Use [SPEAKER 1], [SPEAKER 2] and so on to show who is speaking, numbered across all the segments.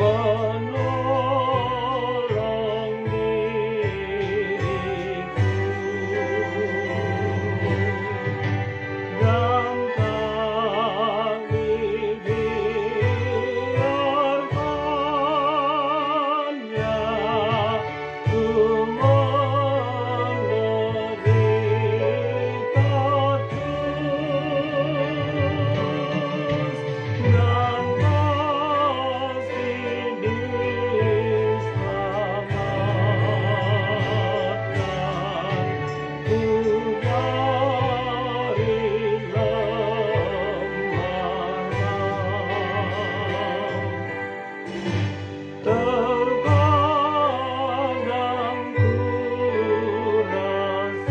[SPEAKER 1] menolong diriku, dan tak dibiarkannya ku menderita terus, dan pasti diselamatkan ku dari lemah. Terkadang ku rasakan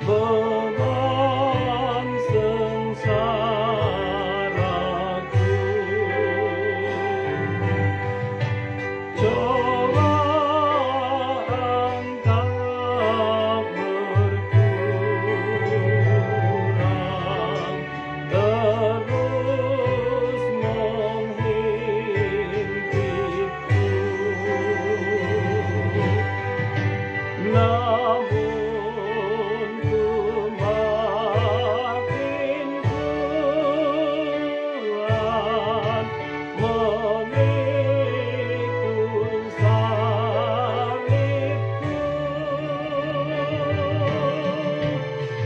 [SPEAKER 1] beban sengsaraku. Cobaan tak berkurang, terus menghimpiku. Namun ku makin kuat memikul salibku.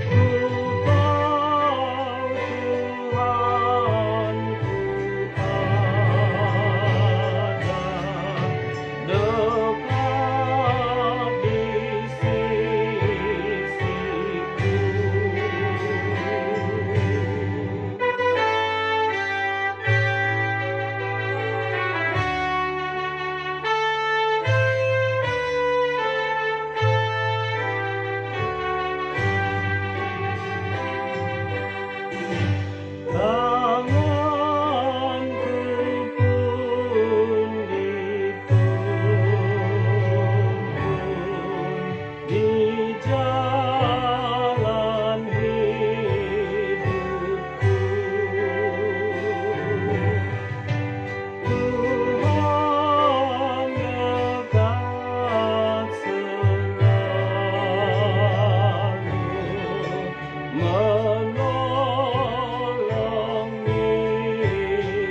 [SPEAKER 1] Ku tahu Tuhanku ada dekat di sisiku. Tanganku pun dituntun di jalan hidupku. Tuhan dekat selalu menolong diriku.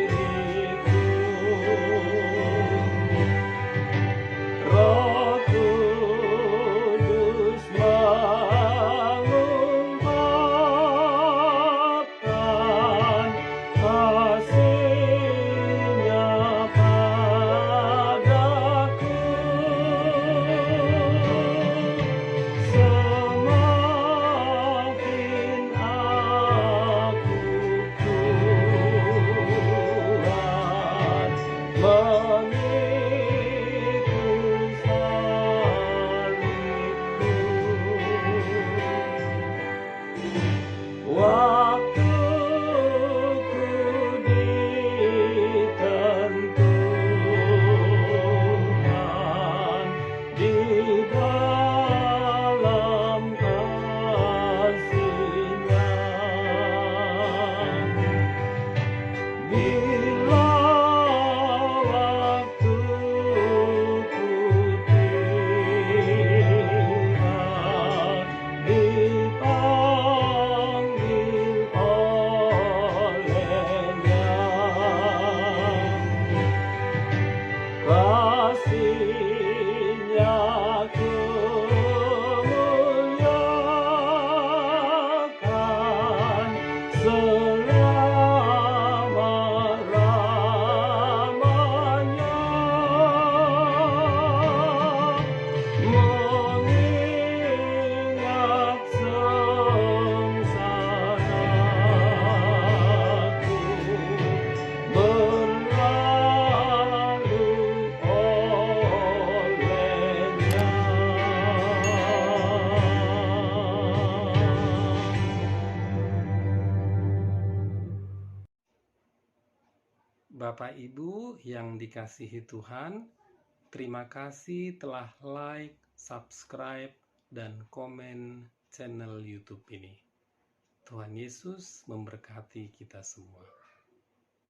[SPEAKER 1] Roh Kudus mengungkapkan kasih-Nya padaku. Semakin aku kuat memikul salibku. Waktuku ditentukan di dalam kasih-Nya. Bila waktuku tiba, dipanggil oleh-Nya. Kasih-Nya kemuliakan selama-lamanya, mengingat sengsaraku berlalu oleh-Nya.
[SPEAKER 2] Bapak Ibu yang dikasihi Tuhan, terima kasih telah like, subscribe, dan komen channel YouTube ini. Tuhan Yesus memberkati kita semua.